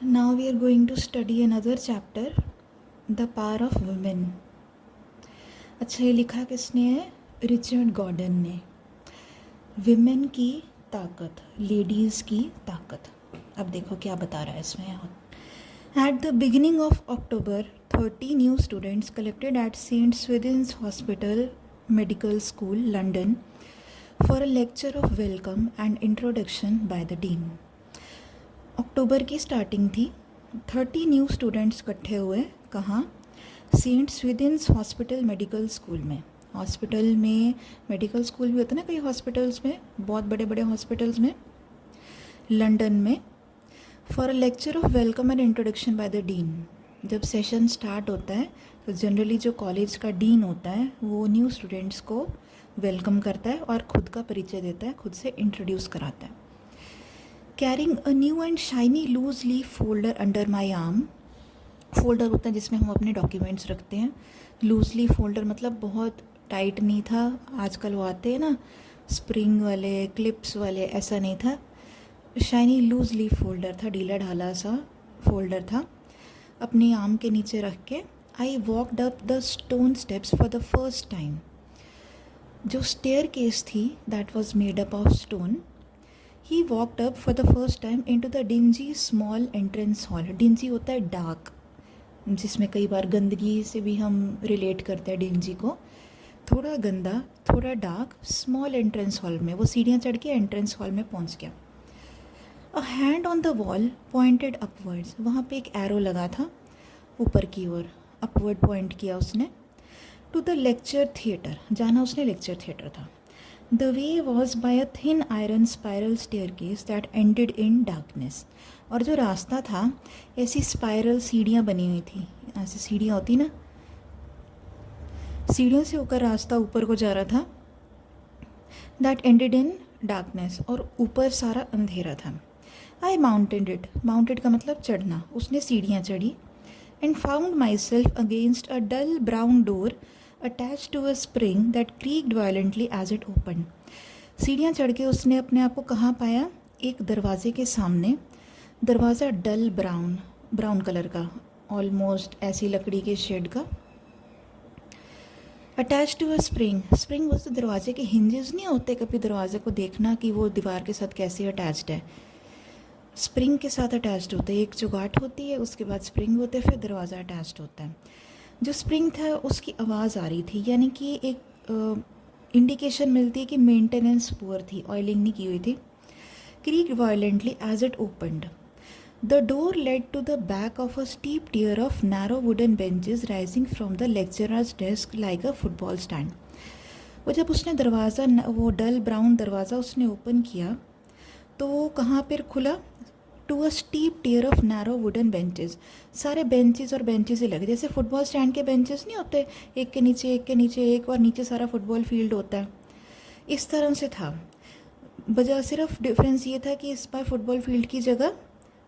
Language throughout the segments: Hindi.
Now we are going to study another chapter, The Power of Women. अच्छा, ये लिखा किसने है? रिचर्ड गॉर्डन ने। विमेन की ताकत, लेडीज़ की ताकत। अब देखो क्या बता रहा है इसमें यहाँ। At the beginning of October, 30 new students collected at St. Swithin's Hospital Medical School, London, for a lecture of welcome and introduction by the Dean. अक्टूबर की स्टार्टिंग थी। 30 न्यू स्टूडेंट्स इकट्ठे हुए। कहाँ? सेंट स्वीथिन्स हॉस्पिटल मेडिकल स्कूल में। हॉस्पिटल में मेडिकल स्कूल भी होता है ना कई हॉस्पिटल्स में, बहुत बड़े बड़े हॉस्पिटल्स में, लंदन में। For a lecture of welcome and introduction bye the dean. जब सेशन स्टार्ट होता है तो जनरली जो कॉलेज का डीन होता है वो न्यू स्टूडेंट्स को वेलकम करता है और ख़ुद का परिचय देता है, खुद से इंट्रोड्यूस कराता है। Carrying a new and shiny loose leaf folder under my arm. Folder होता है जिसमें हम अपने डॉक्यूमेंट्स रखते हैं। लूज लीफ फोल्डर मतलब बहुत टाइट नहीं था, आजकल वो आते हैं ना स्प्रिंग वाले, क्लिप्स वाले, ऐसा नहीं था। शाइनी लूज लीफ फोल्डर था, ढीला ढाला सा फोल्डर था। अपने आर्म के नीचे रख के I walked up the stone steps for the first time. जो स्टेयर केस थी that was made up of stone. He walked up for the first time into the dingy small entrance hall. Dingy होता है डार्क, जिसमें कई बार गंदगी से भी हम रिलेट करते हैं डिंजी को। थोड़ा गंदा, थोड़ा डार्क, स्मॉल एंट्रेंस हॉल में वो सीढ़ियाँ चढ़ के एंट्रेंस हॉल में पहुँच गया। A hand on the wall pointed upwards. वहाँ पे एक एरो लगा था ऊपर की ओर, अपवर्ड पॉइंट किया उसने। टू द लेक्चर थिएटर, जाना उसने लेक्चर थिएटर था। The way was by a thin iron spiral staircase that ended in darkness. और जो रास्ता था ऐसी स्पाइरल सीढ़ियाँ बनी हुई थी, ऐसी सीढ़ियाँ होती ना, सीढ़ियों से होकर रास्ता ऊपर को जा रहा था। That ended in darkness, और ऊपर सारा अंधेरा था। I mounted it. Mounted का मतलब चढ़ना। उसने सीढ़ियाँ चढ़ी। And found myself against a dull brown door attached to a spring that creaked violently as it opened. सीढ़ियाँ चढ़ के उसने अपने आप को कहाँ पाया? एक दरवाजे के सामने। दरवाज़ा डल ब्राउन कलर का, ऑलमोस्ट ऐसी लकड़ी के शेड का। अटैच टू अ स्प्रिंग वो तो दरवाजे के हिंजेस नहीं होते, कभी दरवाजे को देखना कि वो दीवार के साथ कैसे अटैच्ड है। स्प्रिंग के साथ अटैच्ड होता है, एक चुगाट होती है, उसके बाद स्प्रिंग होते हैं, फिर दरवाज़ा अटैच्ड होता है। जो स्प्रिंग था उसकी आवाज़ आ रही थी, यानी कि एक इंडिकेशन मिलती है कि मेंटेनेंस पुअर थी, ऑयलिंग नहीं की हुई थी। Creaked violently as it opened. The door led to the back of a steep tier of narrow wooden benches rising from the lecturer's desk like a football stand. वो जब उसने दरवाज़ा, वो डल ब्राउन दरवाज़ा उसने ओपन किया तो कहाँ पर खुला? To a steep tier of narrow wooden benches. सारे बेंचेस और बेंचेस ही लगे, जैसे फुटबॉल स्टैंड के बेंचेस नहीं होते, एक के नीचे एक के नीचे एक, और नीचे सारा फुटबॉल फील्ड होता है, इस तरह से था। वजह सिर्फ डिफरेंस ये था कि इस पर फुटबॉल फील्ड की जगह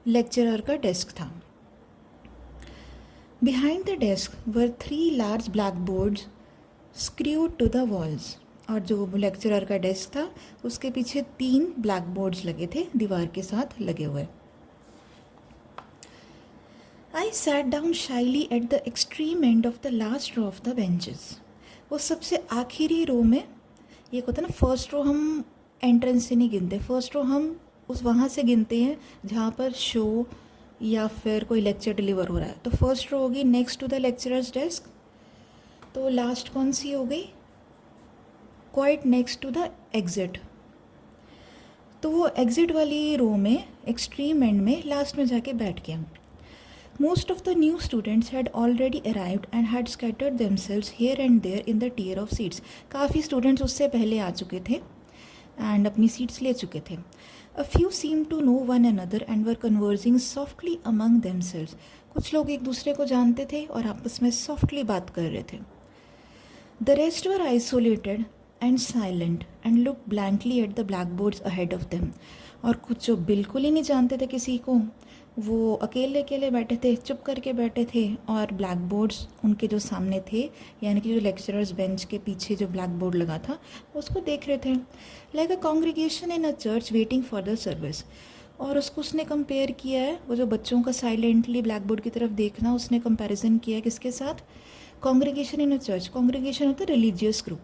लेक्चरर का डेस्क था। Behind the desk were 3 large black boards screwed to the walls. और जो लेक्चरर का डेस्क था उसके पीछे 3 ब्लैक बोर्ड्स लगे थे, दीवार के साथ लगे हुए। I sat down shyly at the extreme end of the last row of the benches. वो सबसे आखिरी रो में, ये होता है ना, फर्स्ट रो हम एंट्रेंस से नहीं गिनते, फर्स्ट रो हम उस वहाँ से गिनते हैं जहाँ पर शो या फिर कोई लेक्चर डिलीवर हो रहा है। तो फर्स्ट रो होगी next to the lecturer's desk. तो लास्ट कौन सी हो गई? Quite next to the exit. तो वो एग्जिट वाली रो में एक्सट्रीम एंड में लास्ट में जाके बैठ गया। Most of the new students had already arrived and had scattered themselves here and there in the tier of seats. काफ़ी students उससे पहले आ चुके थे and अपनी seats ले चुके थे. A few seemed to know one another and were conversing softly among themselves. कुछ लोग एक दूसरे को जानते थे और आपस में softly बात कर रहे थे. The rest were isolated and silent and looked blankly at the blackboards ahead of them. और कुछ जो बिल्कुल ही नहीं जानते थे किसी को, वो अकेले अकेले बैठे थे, चुप करके बैठे थे, और ब्लैक बोर्ड्स उनके जो सामने थे, यानी कि जो लेक्चरर्स बेंच के पीछे जो ब्लैक बोर्ड लगा था उसको देख रहे थे। Like a congregation in a church waiting for the service. और उसको उसने कंपेयर किया है, वो जो बच्चों का साइलेंटली ब्लैक बोर्ड की तरफ देखना, उसने कंपैरिजन किया है किसके साथ? कॉन्ग्रीगेशन इन अ चर्च। कॉन्ग्रीगेशन होता है रिलीजियस ग्रुप,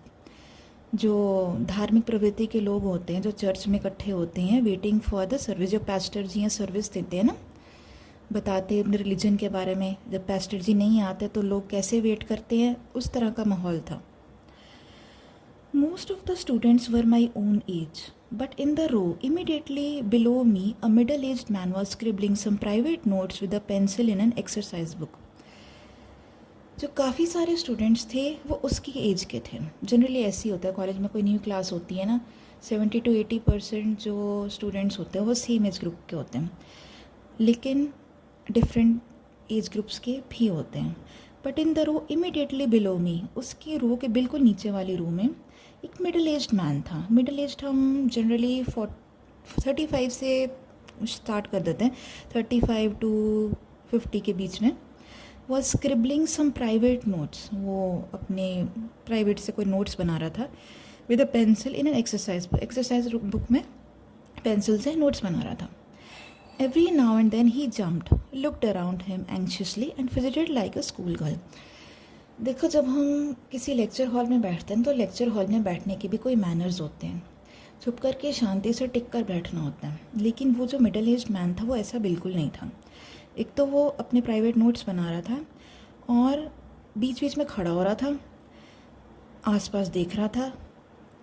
जो धार्मिक प्रवृत्ति के लोग होते हैं, जो चर्च में इकट्ठे होते हैं वेटिंग फॉर द सर्विस। जो पास्टर जी हैं सर्विस देते हैं ना, बताते हैं अपने रिलीजन के बारे में, जब पास्टर जी नहीं आते तो लोग कैसे वेट करते हैं, उस तरह का माहौल था। Most of the students were my own age, but in the row immediately below me, a middle-aged man was scribbling some private notes with a pencil in an exercise book. जो काफ़ी सारे स्टूडेंट्स थे वो उसकी एज के थे। जनरली ऐसे ही होता है, कॉलेज में कोई न्यू क्लास होती है ना, 70 to 80% जो स्टूडेंट्स होते हैं वो सेम एज ग्रुप के होते हैं, लेकिन डिफरेंट एज ग्रुप्स के भी होते हैं। But in the row immediately below me, उसकी रो के बिल्कुल नीचे वाली रो में एक मिडिल एज्ड मैन था। मिडिल एज्ड हम जनरली 35 से स्टार्ट कर देते हैं, 35 to 50 के बीच में। Was scribbling some private notes, वो अपने प्राइवेट से कोई नोट्स बना रहा था with a pencil in an exercise book में पेंसिल से नोट्स बना रहा था। Every now and then he jumped, looked around him anxiously and fidgeted like a schoolgirl. देखो, जब हम किसी लेक्चर हॉल में बैठते हैं तो लेक्चर हॉल में बैठने के भी कोई मैनर्स होते हैं, चुप करके शांति से टिक कर बैठना होता है। लेकिन वो जो मिडिल एज्ड मैन था वो ऐसा बिल्कुल नहीं था। एक तो वो अपने प्राइवेट नोट्स बना रहा था और बीच बीच में खड़ा हो रहा था, आसपास देख रहा था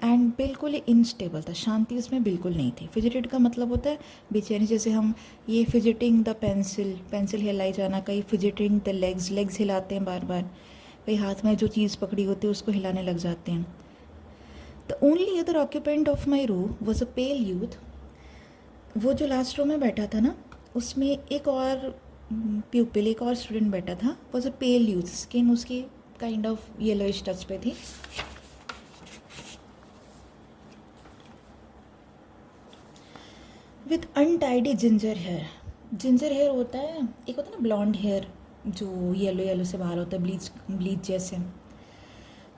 एंड बिल्कुल ही इनस्टेबल था, शांति उसमें बिल्कुल नहीं थी। फिजिटेड का मतलब होता है बेचैनी, जैसे हम ये फिजिटिंग द पेंसिल हिलाई जाना, कहीं फिजिटिंग द लेग्स हिलाते हैं बार बार, कहीं हाथ में जो चीज़ पकड़ी होती है उसको हिलाने लग जाते हैं। The only other occupant of my row was a pale youth. वो जो लास्ट रो में बैठा था ना, उसमें एक और प्यूपिल, एक और स्टूडेंट बैठा था, was a pale youth. Skin उसकी काइंड ऑफ येलोइश टच पे थी। With untidy ginger hair. Ginger hair होता है, एक होता है ना ब्लॉन्ड हेयर जो येलो येलो से बाहर होता है, ब्लीच जैसे।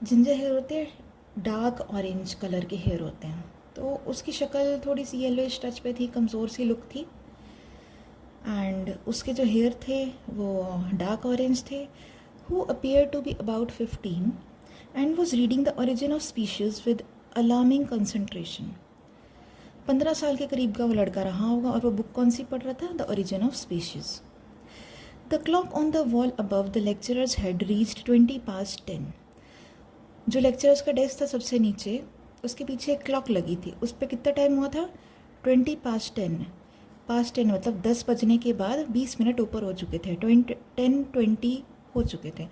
जिंजर हेयर होते हैं डार्क ऑरेंज कलर के हेयर होते हैं, तो उसकी शक्ल थोड़ी सी येलोइश टच पे थी, कमज़ोर सी लुक थी। एंड उसके जो हेयर थे वो डार्क ऑरेंज थे। Who appear to be about 15 and was reading the origin of species with alarming concentration. 15 साल के करीब का वो लड़का रहा होगा और वो बुक कौन सी पढ़ रहा था? The origin of species. The clock on the wall above the lecturers had reached 20 past 10। जो लेक्चरर्स का डेस्क था सबसे नीचे, उसके पीछे एक क्लॉक लगी थी, उस पर कितना टाइम हुआ था? 20 past 10। पास 10 मतलब 10 बजने के बाद 20 मिनट ऊपर हो चुके थे, 10:20 हो चुके थे।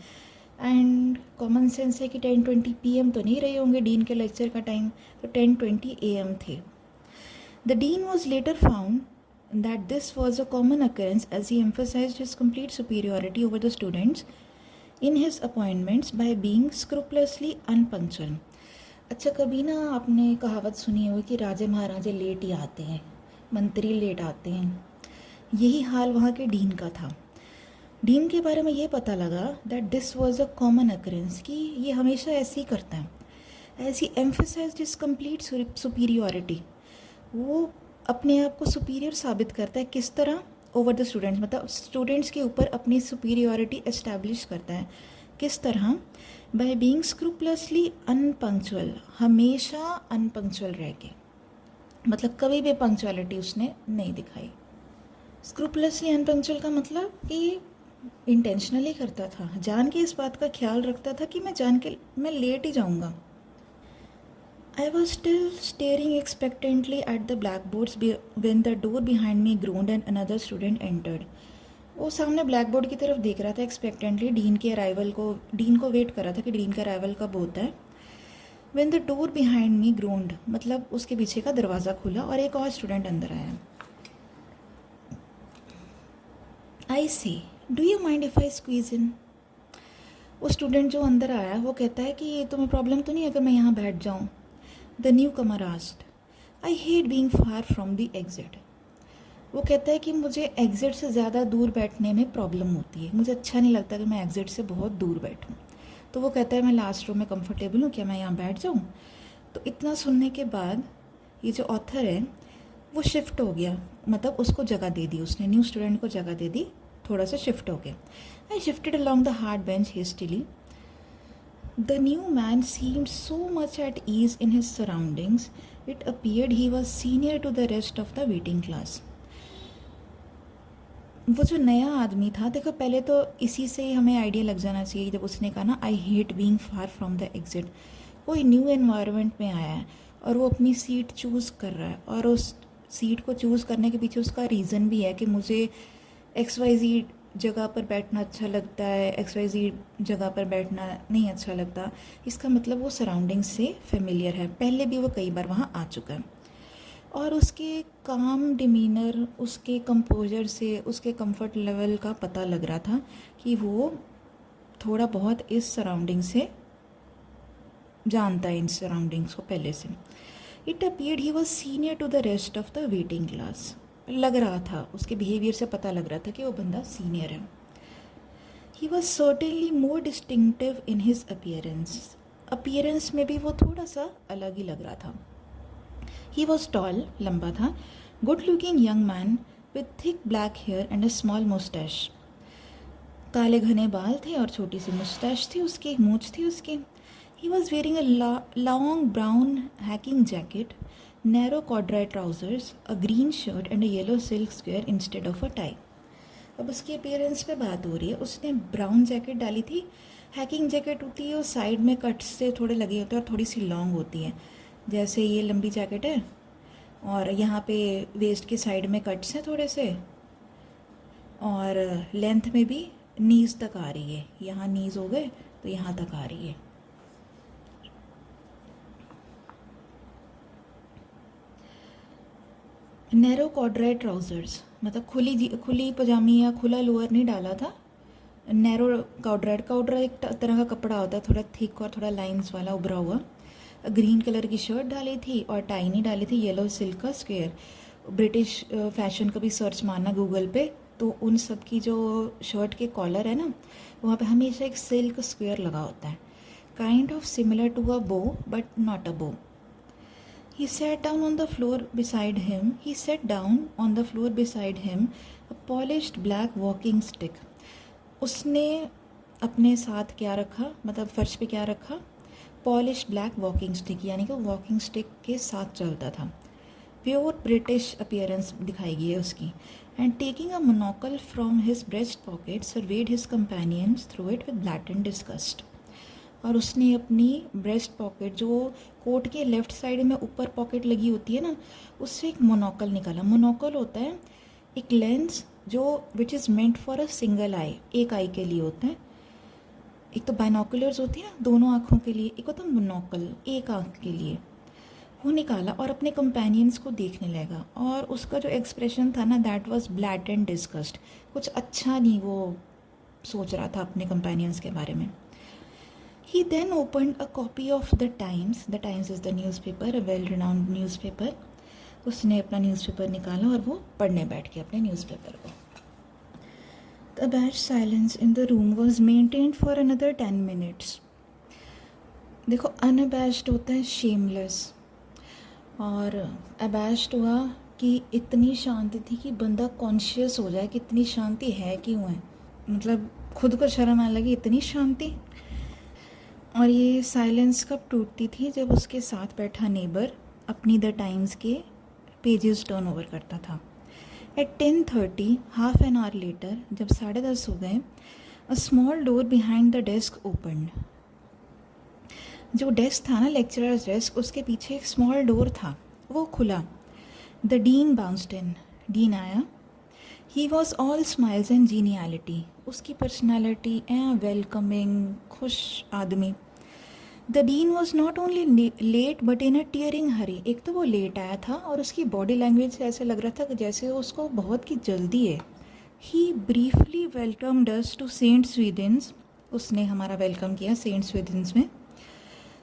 एंड कॉमन सेंस है कि 10:20 PM तो नहीं रहे होंगे डीन के लेक्चर का टाइम, तो 10:20 AM थे। The dean was later found that this was a common occurrence as he emphasized his complete superiority over the students in his appointments by being scrupulously unpunctual. अच्छा, कभी ना आपने कहावत सुनी होगी कि राजे महाराजे लेट ही आते हैं, मंत्री लेट आते हैं। यही हाल वहाँ के डीन का था। डीन के बारे में ये पता लगा that this was a common occurrence, कि ये हमेशा ऐसे ही करता है। As he emphasized his complete superiority, वो अपने आप को सुपीरियर साबित करता है। किस तरह? ओवर द स्टूडेंट्स, मतलब स्टूडेंट्स के ऊपर अपनी सुपीरियॉरिटी एस्टैब्लिश करता है। किस तरह? बाय बीइंग स्क्रूपलसली अनपंक्चुअल, हमेशा अनपंक्चुअल रह के, मतलब कभी भी पंक्चुअलिटी उसने नहीं दिखाई। स्क्रूपलसली अनपंक्चुअल का मतलब कि इंटेंशनली करता था, जान के इस बात का ख्याल रखता था कि मैं लेट ही जाऊँगा। I was still staring expectantly at the blackboards when the door behind me groaned and another student entered. वो सामने ब्लैक बोर्ड की तरफ देख रहा था एक्सपेक्टेंटली, डीन को वेट कर रहा था कि डीन का अराइवल कब होता है। When the door behind me groaned, मतलब उसके पीछे का दरवाज़ा खुला और एक और स्टूडेंट अंदर आया। I say, do you mind if I squeeze in? वो स्टूडेंट जो अंदर आया वो कहता है कि तुम्हें प्रॉब्लम तो नहीं अगर मैं यहाँ बैठ जाऊँ? The newcomer asked, I hate being far from the exit. वो कहता है कि मुझे एग्ज़िट से ज़्यादा दूर बैठने में प्रॉब्लम होती है, मुझे अच्छा नहीं लगता कि मैं एग्ज़िट से बहुत दूर बैठूं। तो वो कहता है मैं लास्ट रो में कंफर्टेबल हूँ, क्या मैं यहाँ बैठ जाऊँ? तो इतना सुनने के बाद ये जो ऑथर है वो शिफ्ट हो गया मतलब उसको जगह दे दी, उसने न्यू स्टूडेंट को जगह दे दी थोड़ा सा शिफ्ट होके. I shifted along the hard bench hastily. The new man seemed so much at ease in his surroundings it appeared he was senior to the rest of the waiting class. वो जो नया आदमी था, देखो पहले तो इसी से ही हमें आइडिया लग जाना चाहिए जब उसने कहा ना I hate being far from the exit. कोई न्यू एनवायरनमेंट में आया है और वो अपनी सीट चूज़ कर रहा है, और उस सीट को चूज़ करने के पीछे उसका रीज़न भी है कि मुझे XYZ जगह पर बैठना अच्छा लगता है, XYZ जगह पर बैठना नहीं अच्छा लगता. इसका मतलब वो सराउंडिंग्स से फेमिलियर है, पहले भी वो कई बार वहाँ आ चुका है. और उसके काम डिमीनर, उसके कंपोजर से, उसके कंफर्ट लेवल का पता लग रहा था कि वो थोड़ा बहुत इस सराउंडिंग से जानता है, इन सराउंडिंग्स को पहले से. It appeared he was senior to the rest of the waiting class. लग रहा था, उसके बिहेवियर से पता लग रहा था कि वो बंदा सीनियर है. He was certainly more distinctive in his appearance. Appearance में भी वो थोड़ा सा अलग ही लग रहा था. ही वॉज टॉल, लंबा था, good looking young man with thick black hair and a small moustache. काले घने बाल थे और छोटी सी मुस्टैश थी उसकी, मूंछ थी उसकी. He was wearing a long brown hacking jacket, narrow corduroy trousers, a green shirt and a yellow silk square instead of a tie. अब उसकी अपीयरेंस पे बात हो रही है. उसने ब्राउन जैकेट डाली थी. हैकिंग जैकेट होती है और साइड में कट्स से थोड़े लगे होते हैं और थोड़ी सी लॉन्ग होती है. जैसे ये लंबी जैकेट है और यहाँ पे वेस्ट की साइड में कट्स हैं थोड़े से, और लेंथ में भी नीज़ तक आ रही है. यहाँ नीज़ हो गए तो यहाँ तक आ रही है. नैरो कॉर्डराय ट्राउज़र्स मतलब खुली पजामी या खुला लोअर नहीं डाला था. नैरो कॉर्डराय एक तरह का कपड़ा होता है, थोड़ा थिक और थोड़ा लाइंस वाला उभरा हुआ. ग्रीन कलर की शर्ट डाली थी और टाई नहीं डाली थी. येलो सिल्क का स्क्वेयर. ब्रिटिश फैशन का भी सर्च मारना गूगल पे तो उन सब की जो शर्ट के कॉलर है ना, वहाँ पे हमेशा एक सिल्क स्क्वेयर लगा होता है, kind of similar to a bow but not a बो. He sat down on the floor beside him. He sat down on the floor beside him a polished black walking stick. उसने अपने साथ क्या रखा, मतलब फर्श पे क्या रखा, पॉलिश ब्लैक वॉकिंग स्टिक, यानी कि वॉकिंग स्टिक के साथ चलता था. प्योर ब्रिटिश अपीयरेंस दिखाई गई है उसकी. And taking a monocle from his breast pocket surveyed his companions through it with blatant disgust. और उसने अपनी ब्रेस्ट पॉकेट, जो कोट के लेफ़्ट साइड में ऊपर पॉकेट लगी होती है ना, उससे एक मोनोकल निकाला. मोनोकल होता है एक लेंस जो which is meant for a single eye, एक आई के लिए होता है. एक तो बाइनोकुलर्स होती है ना दोनों आँखों के लिए, एक होता है मोनोकल एक आँख के लिए. वो निकाला और अपने कंपेनियंस को देखने लगा. और उसका जो एक्सप्रेशन था ना, दैट वाज ब्लैटेंट डिस्गस्ट. कुछ अच्छा नहीं वो सोच रहा था अपने कंपेनियंस के बारे में. He then opened a copy of The Times. The Times is the newspaper, a well-renowned newspaper. उसने अपना न्यूज़पेपर निकाला और वो पढ़ने बैठ गया अपने न्यूज़पेपर को. The abashed silence in the room was maintained for another 10 minutes. देखो, unabashed होता है shameless, और abashed हुआ कि इतनी शांति थी कि बंदा कॉन्शियस हो जाए कि इतनी शांति है क्यों है, मतलब खुद को शर्म आने लगी, इतनी शांति. और ये साइलेंस कब टूटती थी, जब उसके साथ बैठा नेबर अपनी द टाइम्स के पेजेस टर्न ओवर करता था. At 10:30, half an hour later, जब 10:30 हो गए, a small door behind the desk opened. जो डेस्क था ना, लेक्चरर्स डेस्क, उसके पीछे एक स्मॉल डोर था, वो खुला. The dean bounced in. Dean आया. He was all smiles and geniality. उसकी पर्सनैलिटी वेलकमिंग, खुश आदमी. The dean was not only late but in a tearing hurry. एक तो वो लेट आया था और उसकी बॉडी लैंग्वेज से ऐसे लग रहा था कि जैसे उसको बहुत की जल्दी है. He briefly welcomed us to Saint Swithin's. उसने हमारा वेलकम किया सेंट स्वीडेंस में.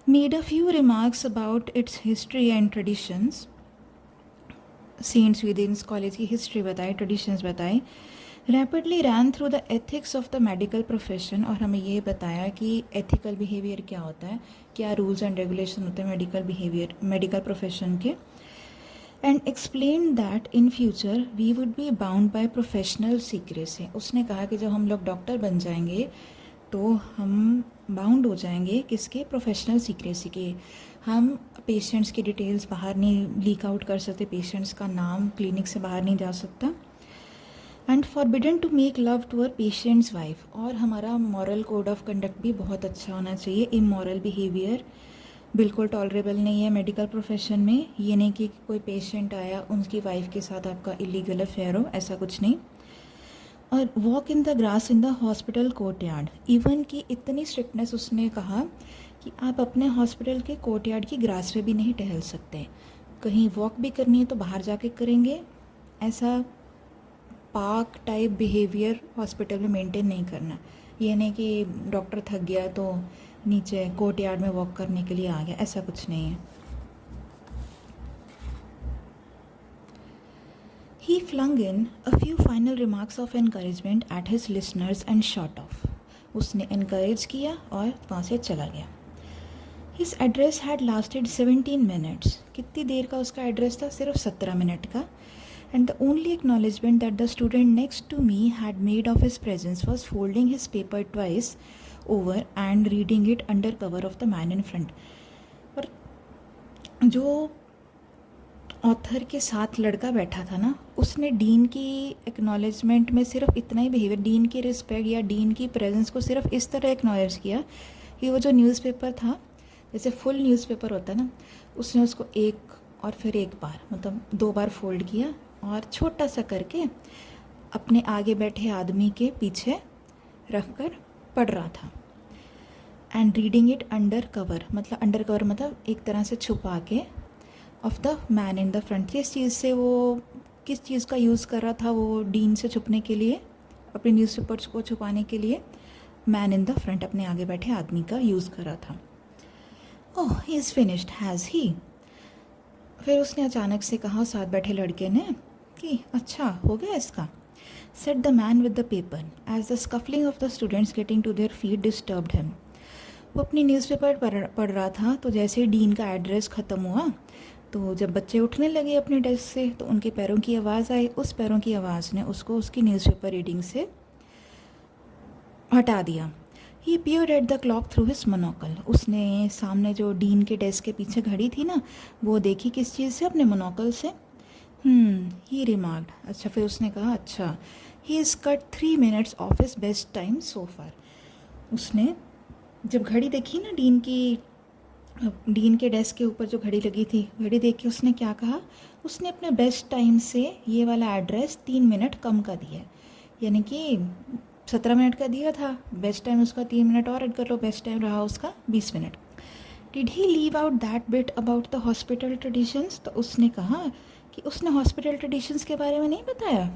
Made a few remarks about its history and traditions. Saint Swithin's college की हिस्ट्री बताई, ट्रेडिशंस बताई. Rapidly ran through the ethics of the medical profession. और हमें ये बताया कि एथिकल बिहेवियर क्या होता है, क्या रूल्स एंड रेगुलेशन होते हैं मेडिकल बिहेवियर, मेडिकल प्रोफेशन के. And explain that in future we would be bound by professional secrecy. उसने कहा कि जब हम लोग डॉक्टर बन जाएंगे तो हम बाउंड हो जाएंगे किसके, प्रोफेशनल सीक्रेसी के। हम पेशेंट्स की डिटेल्स बाहर नहीं लीक आउट कर सकते, पेशेंट्स का नाम क्लिनिक से बाहर नहीं जा सकता। And forbidden to make love to our patient's wife. और हमारा मॉरल कोड ऑफ कंडक्ट भी बहुत अच्छा होना चाहिए। इमोरल बिहेवियर बिल्कुल टॉलरेबल नहीं है मेडिकल प्रोफेशन में। ये नहीं कि कोई पेशेंट आया उनकी वाइफ के साथ आपका इलीगल अफेयर हो, ऐसा कुछ नहीं। और walk in the grass in the hospital court yard. Even की इतनी स्ट्रिक्टनेस उसने कहा कि आप अपने हॉस्पिटल के कोर्ट यार्ड की ग्रास पे भी नहीं टहल सकते। कहीं वॉक भी करनी है तो बाहर जाके करेंगे। ऐसा पार्क टाइप बिहेवियर हॉस्पिटल में मेंटेन नहीं करना। ये नहीं कि डॉक्टर थक गया तो नीचे कोर्ट यार्ड में वॉक करने के लिए आ गया, ऐसा कुछ नहीं है। He flung in a few final remarks of encouragement at his listeners and shot off. उसने encourage किया और वहाँ से चला गया। His address had lasted 17 minutes. कितनी देर का उसका एड्रेस था? सिर्फ 17 मिनट का। And the only acknowledgement that the student next to me had made of his presence was folding his paper twice over and reading it under cover of the man in front. और जो ऑथर के साथ लड़का बैठा था ना, उसने डीन की एक्नॉलेजमेंट में सिर्फ इतना ही बिहेवियर, डीन की रिस्पेक्ट या डीन की प्रेजेंस को सिर्फ इस तरह एक्नॉलेज किया कि वो जो न्यूज़पेपर था, जैसे फुल न्यूज़पेपर होता है ना, उसने उसको एक और फिर एक बार, मतलब 2 बार फोल्ड किया और छोटा सा करके अपने आगे बैठे आदमी के पीछे रख कर पढ़ रहा था। And reading it under cover, मतलब अंडर कवर मतलब एक तरह से छुपा के, of the man in the front. किस चीज़ से वो, किस चीज़ का यूज़ कर रहा था वो डीन से छुपने के लिए, अपने न्यूज़पेपर्स को छुपाने के लिए मैन इन द फ्रंट, अपने आगे बैठे आदमी का यूज़ कर रहा था। Oh he is finished has he. फिर उसने अचानक से कहा साथ बैठे लड़के ने कि अच्छा हो गया इसका। Set the man with the paper as the scuffling of the students getting to their feet disturbed him. वो अपनी न्यूज़पेपर पढ़ रहा था, तो जैसे ही डीन का एड्रेस ख़त्म हुआ तो जब बच्चे उठने लगे अपने डेस्क से तो उनके पैरों की आवाज़ आई। उस पैरों की आवाज़ ने उसको उसकी न्यूज़पेपर रीडिंग से हटा दिया। He peered at the clock through his monocle. उसने सामने जो डीन के डेस्क के पीछे घड़ी थी ना, वो देखी किस चीज़ से, अपने मोनोकल से। ही रिमार्क्ड, अच्छा, फिर उसने कहा अच्छा, he is cut 3 minutes off his best time so far. उसने जब घड़ी देखी ना डीन के डेस्क के ऊपर जो घड़ी लगी थी, घड़ी देख के उसने क्या कहा, उसने अपने बेस्ट टाइम से ये वाला एड्रेस 3 मिनट कम का दिया। यानी कि 17 मिनट का दिया था, बेस्ट टाइम उसका 3 मिनट और ऐड कर लो, बेस्ट टाइम रहा उसका 20 minute. Did he leave out that bit about the hospital traditions. तो उसने कहा कि उसने हॉस्पिटल ट्रेडिशंस के बारे में नहीं बताया।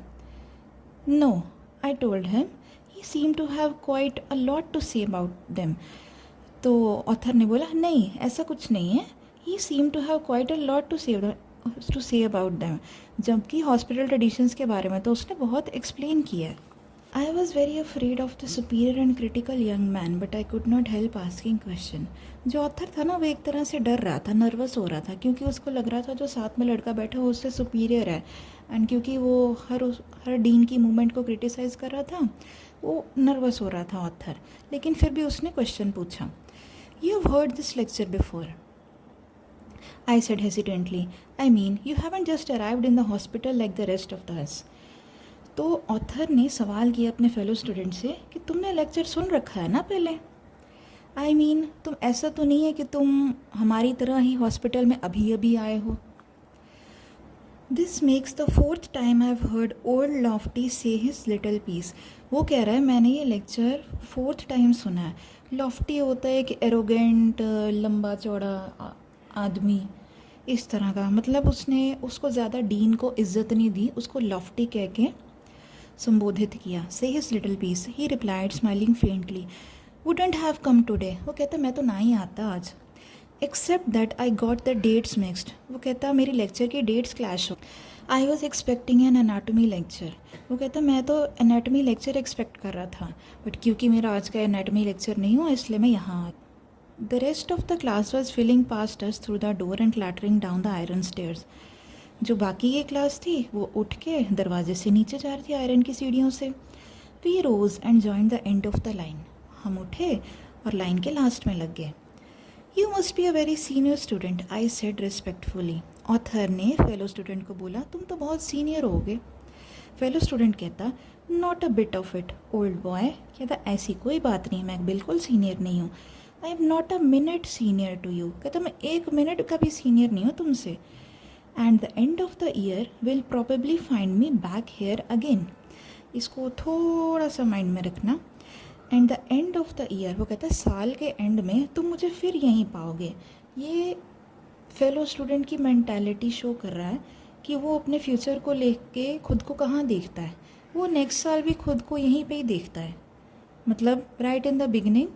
No, I told him he seem to have quite a lot to say about them. तो ऑथर ने बोला नहीं, ऐसा कुछ नहीं है। He seem to have quite a lot to say about them. जबकि हॉस्पिटल ट्रेडिशंस के बारे में तो उसने बहुत एक्सप्लेन किया है। I was very afraid of the superior and critical young man but I could not help asking question. जो ऑथर था ना, वो एक तरह से डर रहा था, नर्वस हो रहा था, क्योंकि उसको लग रहा था जो साथ में लड़का बैठा वो उससे सुपीरियर है। एंड क्योंकि वो हर डीन की मूवमेंट को क्रिटिसाइज़ कर रहा था, वो नर्वस हो रहा था ऑथर। लेकिन फिर भी उसने क्वेश्चन पूछा, you have heard this lecture before? I said hesitantly, I mean, you haven't just arrived in the hospital like the rest of us. तो ऑथर ने सवाल किया अपने फेलो स्टूडेंट से कि तुमने लेक्चर सुन रखा है ना पहले? आई मीन, तुम ऐसा तो नहीं है कि तुम हमारी तरह ही हॉस्पिटल में अभी अभी आए हो। This makes the 4th time I have heard old Lofty से हिज लिटिल पीस। वो कह रहा है मैंने ये लेक्चर 4th टाइम सुना है। लॉफ्टी होता है कि एरोगेंट, लंबा चौड़ा आदमी, इस तरह का। मतलब उसने उसको ज़्यादा डीन को इज्जत नहीं दी, उसको लॉफ्टी कह के संबोधित किया। Say his little piece, he replied smiling faintly, wouldn't have come today. वो कहता मैं तो ना ही आता आज। Except that I got the dates mixed. वो कहता मेरी लेक्चर की डेट्स क्लैश हो। I was expecting an anatomy lecture. वो कहता मैं तो एनाटमी लेक्चर एक्सपेक्ट कर रहा था, बट क्योंकि मेरा आज का एनाटमी लेक्चर नहीं हुआ इसलिए मैं यहाँ आ। The rest of the class was filing past us through the door and clattering down the iron stairs. जो बाकी की क्लास थी वो उठ के दरवाजे से नीचे जा रही थी आयरन की सीढ़ियों से। We rose and join the end of the line. हम उठे और लाइन के लास्ट में लग गए। You must be a very senior student, I said respectfully. Author ने फेलो स्टूडेंट को बोला, तुम तो बहुत सीनियर होगे। फेलो स्टूडेंट कहता, not a bit of it old boy. कहता, ऐसी कोई बात नहीं, मैं बिल्कुल सीनियर नहीं हूँ। I am not a minute senior to you. कहता, मैं 1 मिनट का भी सीनियर नहीं हूँ तुमसे। And the end of the year will probably find me back here again. इसको थोड़ा सा माइंड में रखना। And the end of the year, वो कहता है साल के एंड में तुम मुझे फिर यहीं पाओगे। ये फेलो स्टूडेंट की मैंटेलिटी शो कर रहा है कि वो अपने फ्यूचर को लेके के खुद को कहाँ देखता है। वो नेक्स्ट साल भी खुद को यहीं पे ही देखता है। मतलब right in the beginning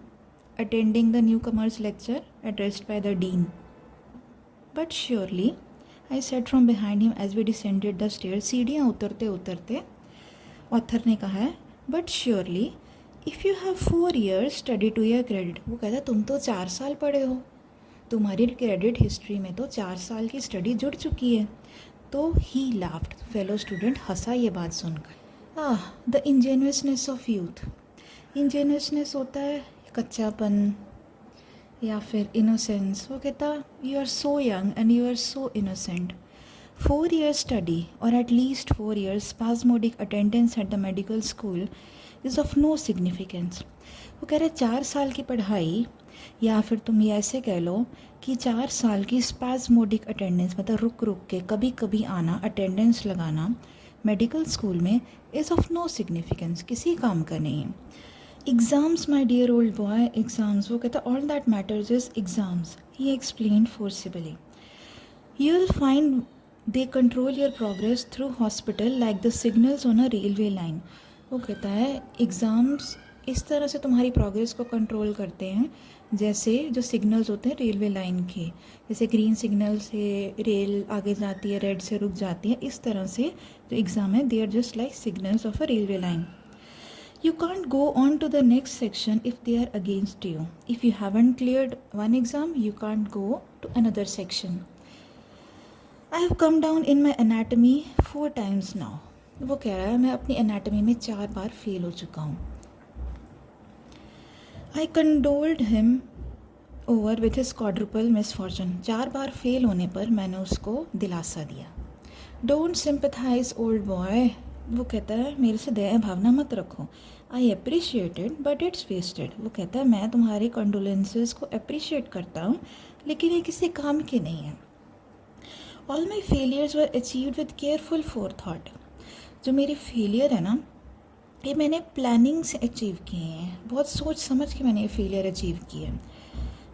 attending the new comers lecture addressed by the dean. But surely, I said from behind him as we descended the stair. सीढ़ियाँ उतरते उतरते ऑथर ने कहा है, but surely if you have 4 years study to your credit. वो कहता है तुम तो 4 साल पढ़े हो, तुम्हारी क्रेडिट हिस्ट्री में तो 4 साल की स्टडी जुड़ चुकी है। तो ही लाफ्ड। फेलो स्टूडेंट हंसा ये बात सुनकर। The ingenuousness of youth. Ingenuousness होता है कच्चापन या फिर इनोसेंस। वो कहता, you are so young and you are so innocent. 4 years study और at least 4 years spasmodic attendance at the medical school is of no significance। वो कह रहे 4 साल की पढ़ाई, या फिर तुम ये ऐसे कह लो कि 4 साल की स्पैस्मोडिक अटेंडेंस, मतलब रुक रुक के कभी कभी आना, अटेंडेंस लगाना मेडिकल स्कूल में इज़ ऑफ नो सिग्निफिकेंस, किसी काम का नहीं है। Exams my dear old boy, exams. वो कहता all that matters is exams, he explain forcibly. You will find they control your progress through hospital like the signals on a railway line. वो कहता है एग्ज़ाम्स इस तरह से तुम्हारी प्रोग्रेस को कंट्रोल करते हैं जैसे जो सिग्नल्स होते हैं रेलवे लाइन के। जैसे ग्रीन सिग्नल से रेल आगे जाती है, रेड से रुक जाती है, इस तरह से जो एग्ज़ाम है they are just like signals of a railway line. You can't go on to the next section if they are against you. If you haven't cleared one exam, you can't go to another section. I have come down in my anatomy 4 times now. वो कह रहा है मैं अपनी एनाटमी में 4 बार फेल हो चुका हूँ। I condoled him over with his quadruple misfortune. 4 bar fail होने पर मैंने उसको दिलासा दिया। Don't sympathize old boy. वो कहता है मेरे से दया भावना मत रखो। I appreciated but it's wasted. वो कहता है मैं तुम्हारे कंडोलेंसेस को अप्रिशिएट करता हूँ लेकिन ये किसी काम के नहीं है। All my failures were achieved with careful forethought. जो मेरे फेलियर है ना, ये मैंने प्लानिंग से अचीव किए हैं, बहुत सोच समझ के मैंने ये फेलियर अचीव किए हैं।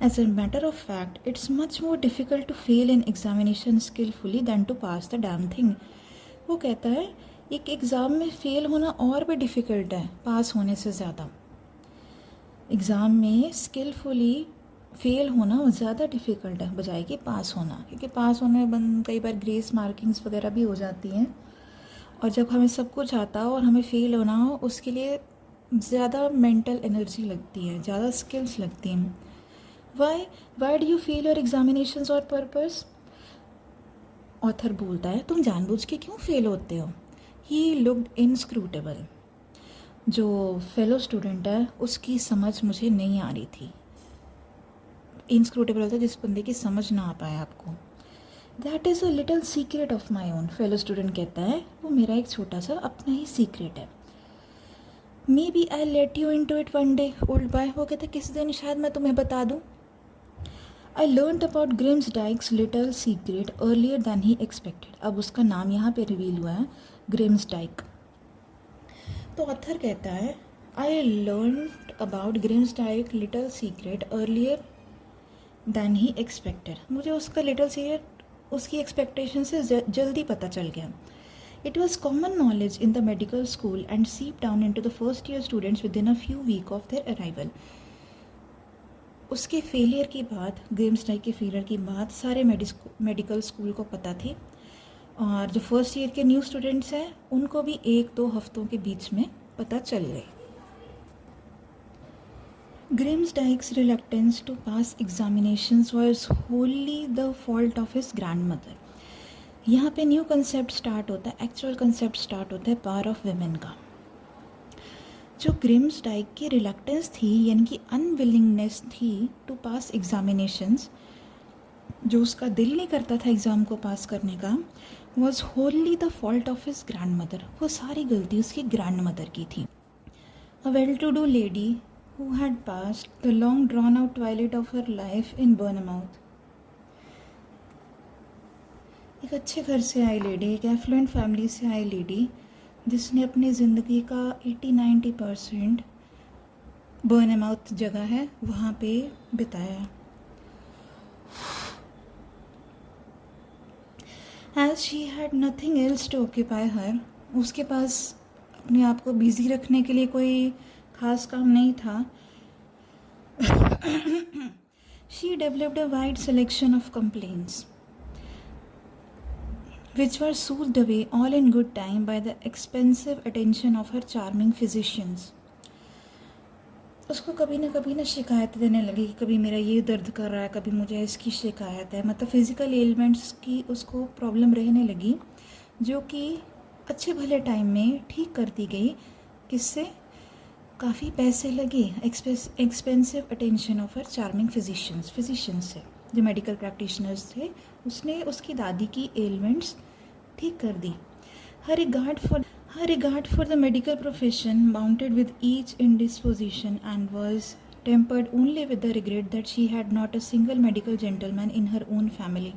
As a matter of fact it's much more difficult to fail in examination skilfully than to pass the damn thing. वो कहता है एक एग्ज़ाम में फ़ेल होना और भी डिफ़िकल्ट है पास होने से ज़्यादा। एग्ज़ाम में स्किलफुली फ़ेल होना ज़्यादा डिफ़िकल्ट है बजाय कि पास होना, क्योंकि पास होने में कई बार ग्रेस मार्किंग्स वगैरह भी हो जाती हैं, और जब हमें सब कुछ आता हो और हमें फ़ेल होना हो उसके लिए ज़्यादा मेंटल एनर्जी लगती है, ज़्यादा स्किल्स लगती हैं। Why do you fail your examinations और पर्पस। ऑथर बोलता है तुम जानबूझ के क्यों फेल होते हो। He looked inscrutable. जो फेलो स्टूडेंट है उसकी समझ मुझे नहीं आ रही थी। इनस्क्रूटेबल होता है जिस बंदे की समझ ना आ पाए आपको। That is a little secret of my own. Fellow student कहता है वो मेरा एक छोटा सा अपना ही सीक्रेट है। Maybe I let you into it one day old boy. वो कहता है किसी दिन शायद मैं तुम्हें बता दूँ। I learn about Grimsdyke's little secret earlier than he expected. अब उसका नाम यहाँ पे रिवील हुआ है, ग्रिम्सडाइक। तो ऑथर कहता है I learn about Grimsdyke little secret earlier than he expected. मुझे उसका लिटल सीक्रेट उसकी एक्सपेक्टेशन से जल्दी पता चल गया। It was common knowledge in the medical school and seep down in to the first year students with in a few week of their arrival. उसके फेलियर की बात, ग्रिम्सडाइक के फेलियर की बात सारे मेडिकल स्कूल को पता थी, और जो फर्स्ट ईयर के न्यू स्टूडेंट्स हैं उनको भी 1-2 हफ्तों के बीच में पता चल गई। Grimsdyke's reluctance to pass examinations was wholly the fault of his grandmother. यहाँ पे न्यू कंसेप्ट स्टार्ट होता है, एक्चुअल कंसेप्ट स्टार्ट होता है पावर ऑफ वुमेन का। जो ग्रिम्सडाइक की रिलक्टेंस थी, यानी कि अनविलिंगनेस थी टू पास एग्जामिनेशंस, जो उसका दिल नहीं करता था एग्ज़ाम को पास करने का, was wholly the fault of his grand mother. वो सारी गलती उसकी ग्रैंड मदर की थी। A well to do lady who had passed the long drawn out twilight of her life in Bournemouth. एक अच्छे घर से आई लेडी, एक एफ्लुएंट फैमिली से आई लेडी, जिसने अपनी ज़िंदगी का 80-90% बर्नमाउथ जगह है वहाँ पे बिताया। As she had nothing else to occupy her, उसके पास अपने आप को बिजी रखने के लिए कोई खास काम नहीं था। She developed a wide selection of complaints which were soothed away all in good time by the expensive attention of her charming physicians. उसको कभी ना शिकायत देने लगी कि कभी मेरा ये दर्द कर रहा है, कभी मुझे इसकी शिकायत है, मतलब फिज़िकल एलिमेंट्स की उसको प्रॉब्लम रहने लगी, जो कि अच्छे भले टाइम में ठीक करती गई। किससे? काफ़ी पैसे लगे, expensive attention of her charming physicians से, जो मेडिकल प्रैक्टिशनर्स थे। उसने उसकी दादी की एलिमेंट्स ठीक कर दी। Her regard for the medical profession mounted with each indisposition and was tempered only with the regret that she had not a single medical gentleman in her own family.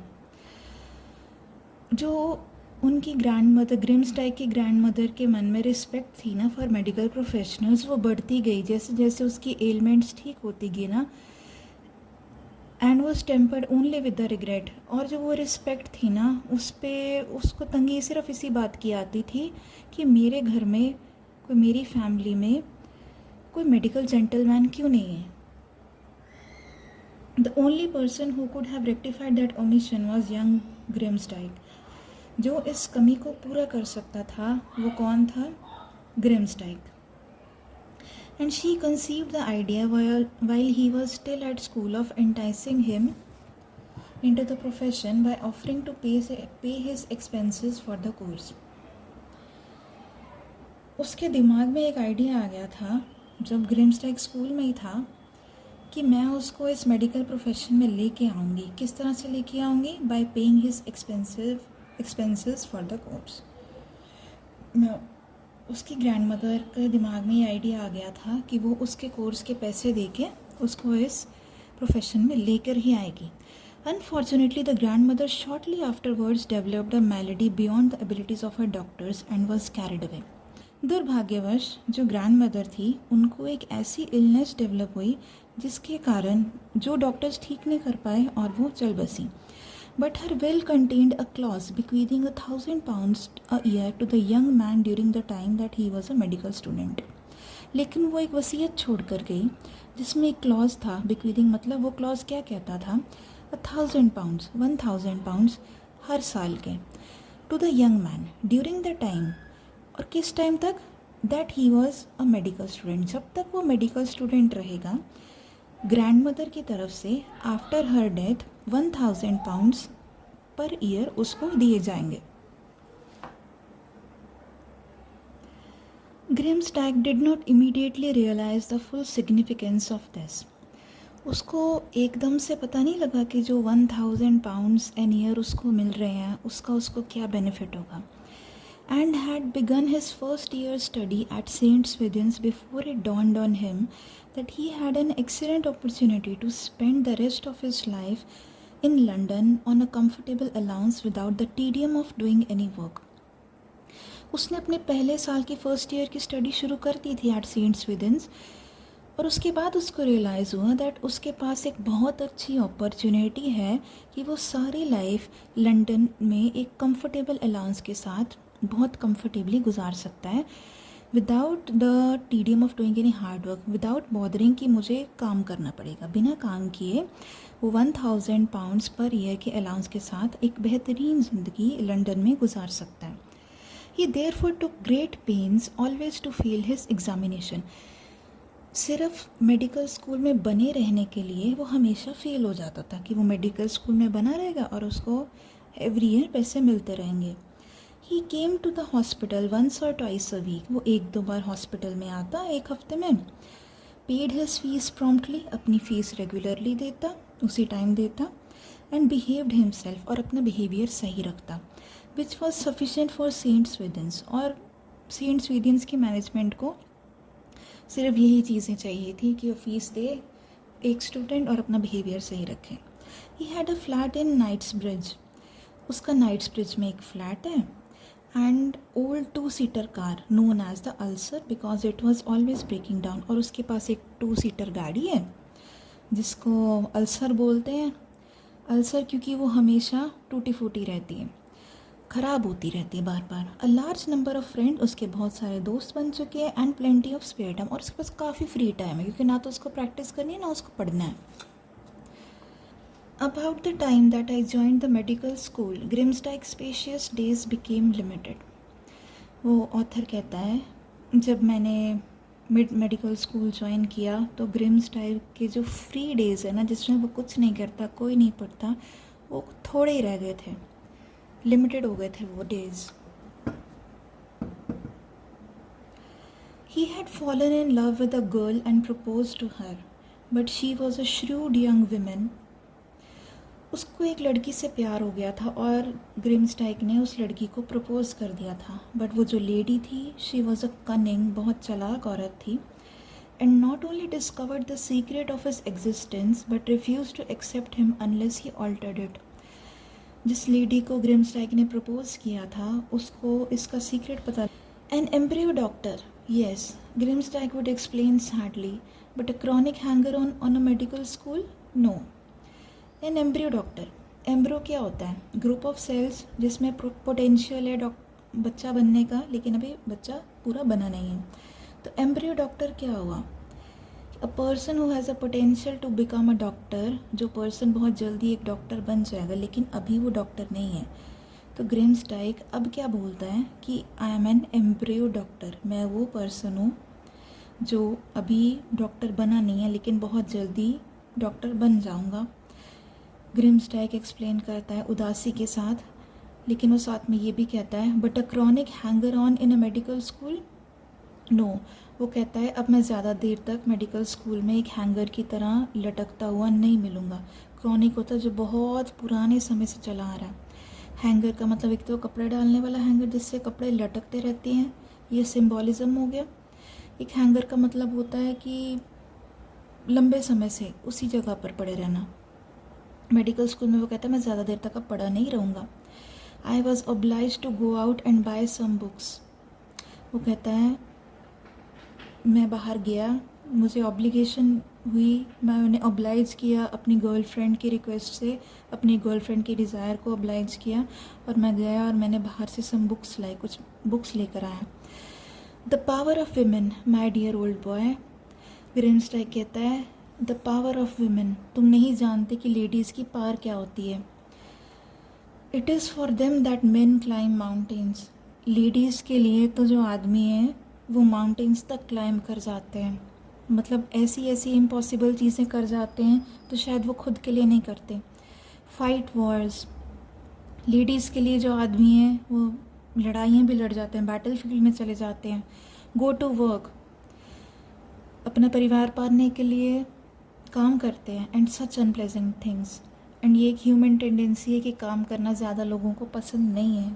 जो उनकी ग्रैंड मदर, ग्रिम्सडाइक की ग्रैंड मदर के मन में रिस्पेक्ट थी ना फॉर मेडिकल प्रोफेशनल्स, वो बढ़ती गई जैसे जैसे उसकी एलिमेंट्स ठीक होती गई ना। And was tempered only with the regret, और जो वो रिस्पेक्ट थी ना उस पर उसको तंगी सिर्फ इसी बात की आती थी कि मेरे घर में कोई, मेरी फैमिली में कोई मेडिकल जेंटलमैन क्यों नहीं है। The only person who could have rectified that omission was young Grimsdyke. जो इस कमी को पूरा कर सकता था वो कौन था? ग्रिम्सडाइक। And she conceived the idea while he was still at school of enticing him into the profession by offering to pay his expenses for the course. उसके दिमाग में एक आइडिया आ गया था जब ग्रिम्सडाइक स्कूल में ही था कि मैं उसको इस मेडिकल प्रोफेशन में लेके आऊँगी। किस तरह से लेके आऊँगी? Bye paying his expenses for the course. उसकी ग्रैंड मदर के दिमाग में ये आइडिया आ गया था कि वो उसके कोर्स के पैसे दे के उसको इस प्रोफेशन में लेकर ही आएगी। Unfortunately the grand mother shortly afterwards developed a malady beyond the abilities of her doctors and was carried away. दुर्भाग्यवश जो ग्रैंड मदर थी उनको एक ऐसी इलनेस डेवलप हुई जिसके कारण जो डॉक्टर्स ठीक नहीं कर पाए और वो चल बसी। But her will contained a clause bequeathing £1,000 a year to the young man during the time that he was a medical student. लेकिन वो एक वसीयत छोड़ कर गई जिसमें एक क्लॉज था, bequeathing मतलब वो क्लॉज क्या कहता था? £1,000 हर साल के to the young man during the time, और किस टाइम तक? That he was a medical student, जब तक वो मेडिकल स्टूडेंट रहेगा। ग्रैंड मदर की तरफ से after her death £1,000 per year उसको दिए जाएंगे। Grimsdyke did not immediately realise the full significance of this. उसको एकदम से पता नहीं लगा कि जो £1,000 एन ईयर उसको मिल रहे हैं उसको क्या बेनिफिट होगा। And had begun his first year study at St. Swithin's before it dawned on him that he had an excellent opportunity to spend the rest of his life in London on a comfortable allowance without the tedium of doing any work. उसने अपने पहले साल की फर्स्ट ईयर की स्टडी शुरू कर दी थी एट सेंट स्वीथिंस, और उसके बाद उसको रियलाइज़ हुआ दैट उसके पास एक बहुत अच्छी अपॉर्चुनिटी है कि वो सारी लाइफ लंदन में एक कंफर्टेबल अलाउंस के साथ बहुत कंफर्टेबली गुजार सकता है, without the tedium of doing any hard work, without bothering कि मुझे काम करना पड़ेगा। बिना काम किए वो £1,000 पर ईयर के अलाउंस के साथ एक बेहतरीन ज़िंदगी लंदन में गुजार सकता है। He therefore took great pains always to fail his examination. सिर्फ मेडिकल स्कूल में बने रहने के लिए वो हमेशा फेल हो जाता था कि वो मेडिकल स्कूल में बना रहेगा और उसको एवरी ईयर पैसे मिलते रहेंगे। He came to the hospital once or twice a week, वो 1-2 बार हॉस्पिटल में आता एक हफ्ते में। पेड हिज फीस प्रॉम्प्टली, अपनी फ़ीस रेगुलरली देता, उसी टाइम देता। एंड बिहेव्ड हिमसेल्फ, और अपना बिहेवियर सही रखता, which was sufficient for Saint Swithin's, और सेंट स्वीडेंस की मैनेजमेंट को सिर्फ यही चीज़ें चाहिए थी कि वो फ़ीस दे एक स्टूडेंट और अपना बिहेवियर सही रखे। He had a flat in Knightsbridge, उसका नाइट्स ब्रिज में एक फ्लैट है। एंड ओल्ड 2-सीटर car known as the ulcer because it was always breaking down, और उसके पास एक 2-सीटर गाड़ी है जिसको अल्सर बोलते हैं। अल्सर क्योंकि वो हमेशा टूटी फूटी रहती है, ख़राब होती रहती है बार बार। A large number of friend, उसके बहुत सारे दोस्त बन चुके हैं। And plenty of spare time, और उसके पास काफ़ी फ्री टाइम है क्योंकि ना तो उसको प्रैक्टिस करनी है ना उसको पढ़ना है। About the time that I joined the medical school Grimsdyke spacious days became limited. वो ऑथर कहता है जब मैंने मेडिकल स्कूल ज्वाइन किया तो ग्रिम्सडाइक के जो फ्री डेज़ है ना, जिसमें वो कुछ नहीं करता, कोई नहीं पढ़ता, वो थोड़े ही रह गए थे, लिमिटेड हो गए थे वो days. He had fallen in love with a girl and proposed to her, but she was a shrewd young woman. उसको एक लड़की से प्यार हो गया था और ग्रिम्सडाइक ने उस लड़की को प्रपोज कर दिया था, बट वो जो लेडी थी शी वॉज अ कनिंग, बहुत चालाक औरत थी। And not only discovered the secret of his existence but refuse to accept him unless he altered it. जिस लेडी को ग्रिम्सडाइक ने प्रपोज किया था उसको इसका सीक्रेट पता। An embryo doctor, yes, Grimsdyke would explain sadly, but a chronic hanger-on on a medical school? No. An embryo doctor. एम्ब्रो क्या होता है? ग्रुप ऑफ सेल्स जिसमें पोटेंशियल है बच्चा बनने का, लेकिन अभी बच्चा पूरा बना नहीं है। तो एम्ब्रियो डॉक्टर क्या हुआ? A person who has a potential to become a doctor, जो पर्सन बहुत जल्दी एक डॉक्टर बन जाएगा लेकिन अभी वो डॉक्टर नहीं है। तो ग्रिम्सडाइक अब क्या बोलता है कि I am an embryo doctor, मैं वो पर्सन हूँ जो अभी डॉक्टर बना नहीं है लेकिन बहुत जल्दी डॉक्टर बन जाऊँगा। ग्रिम्सडाइक एक्सप्लेन करता है उदासी के साथ, लेकिन वो साथ में ये भी कहता है but a chronic hanger on in a medical school? No. वो कहता है अब मैं ज़्यादा देर तक मेडिकल स्कूल में एक हैंगर की तरह लटकता हुआ नहीं मिलूँगा। क्रॉनिक होता है जो बहुत पुराने समय से चला आ रहा है। हैंगर का मतलब एक तो कपड़े डालने वाला हैंगर जिससे कपड़े लटकते रहते हैं, ये सिंबॉलिज़म हो गया। एक हैंगर का मतलब होता है कि लंबे समय से उसी जगह पर पड़े रहना। मेडिकल स्कूल में वो कहता है मैं ज़्यादा देर तक अब पढ़ा नहीं रहूँगा। I was oblige to go out and buy some books. वो कहता है मैं बाहर गया, मुझे ऑब्लिगेशन हुई, मैंने ऑब्लाइज किया अपनी गर्लफ्रेंड की रिक्वेस्ट से, अपनी गर्लफ्रेंड की डिज़ायर को ऑब्लाइज किया और मैं गया और मैंने बाहर से सम बुक्स लाई, कुछ बुक्स लेकर आया। The power of women my dear old boy. Grimsdyke कहता है द पावर ऑफ विमेन, तुम नहीं जानते कि लेडीज़ की पावर क्या होती है। It is for them that main climb mountains. Ladies के लिए तो जो आदमी हैं वो माउंटेन्स तक क्लाइंब कर जाते हैं, मतलब ऐसी ऐसी इम्पॉसिबल चीज़ें कर जाते हैं तो शायद वो खुद के लिए नहीं करते। फाइट वॉर्स, लेडीज़ के लिए जो आदमी हैं वो लड़ाइयाँ भी लड़ जाते हैं, बैटल फील्ड में चले जाते हैं। गो टू वर्क, अपना परिवार पालने के लिए काम करते हैं। And such unpleasant things, and ये एक ह्यूमन टेंडेंसी है कि काम करना ज़्यादा लोगों को पसंद नहीं है।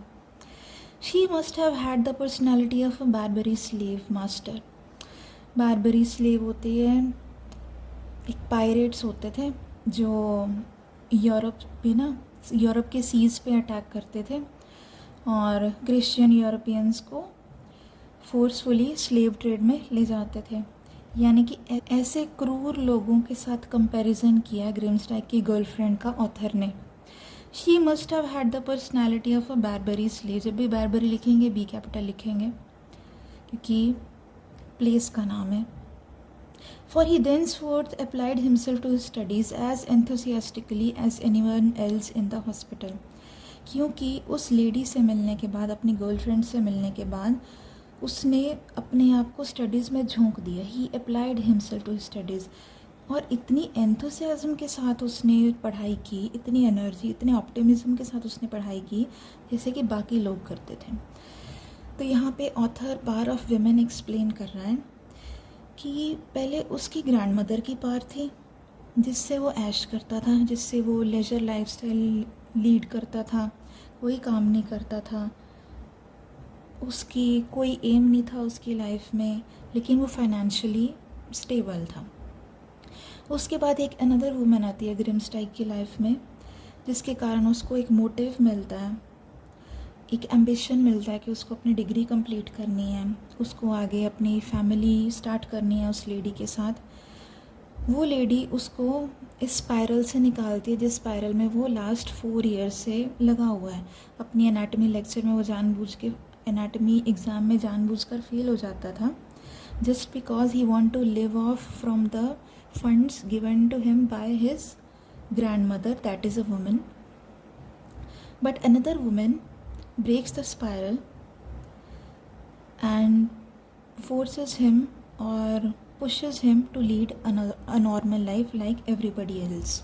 She must have had the personality of a Barbari slave master. Barbari slave होती है, एक पायरेट्स होते थे जो यूरोप के सीज़ पे अटैक करते थे और क्रिश्चियन यूरोपियंस को फोर्सफुली स्लेव ट्रेड में ले जाते थे। यानी कि ऐसे क्रूर लोगों के साथ कंपैरिजन किया ग्रिम्सडाइक की गर्लफ्रेंड का ऑथर ने। She must have had the personality of a Barbari slave. जब भी बारबरी लिखेंगे बी कैपिटल लिखेंगे क्योंकि प्लेस का नाम है। For he thenceforth applied himself to his studies as enthusiastically as anyone else in the hospital। क्योंकि उस लेडी से मिलने के बाद, अपनी गर्लफ्रेंड से मिलने के बाद उसने अपने आप को स्टडीज़ में झोंक दिया। ही अप्लाइड हिमसेल्फ टू स्टडीज़, और इतनी एंथुसियाज्म के साथ उसने पढ़ाई की, इतनी एनर्जी, इतने ऑप्टिमिज्म के साथ उसने पढ़ाई की जैसे कि बाकी लोग करते थे। तो यहाँ पे author power of women explain कर रहा है कि पहले उसकी ग्रैंडमदर की पावर थी जिससे वो ऐश करता था, जिससे वो लेजर लाइफस्टाइल लीड करता था, कोई काम नहीं करता था, उसकी कोई एम नहीं था उसकी लाइफ में, लेकिन वो फाइनेंशियली स्टेबल था। उसके बाद एक अनदर वुमन आती है ग्रिमस्टाइक की लाइफ में, जिसके कारण उसको एक मोटिव मिलता है, एक एम्बिशन मिलता है कि उसको अपनी डिग्री कंप्लीट करनी है, उसको आगे अपनी फैमिली स्टार्ट करनी है उस लेडी के साथ। वो लेडी उसको इस स्पायरल से निकालती है जिस स्पायरल में वो लास्ट 4 ईयर्स से लगा हुआ है। अपनी एनाटमी लेक्चर में वो जानबूझ के एनाटमी एग्ज़ाम में जानबूझकर फेल हो जाता था, just because he want to live off from the funds given to him by his grandmother, that is a woman. But another woman breaks the spiral and forces him or pushes him to lead a normal life like everybody else.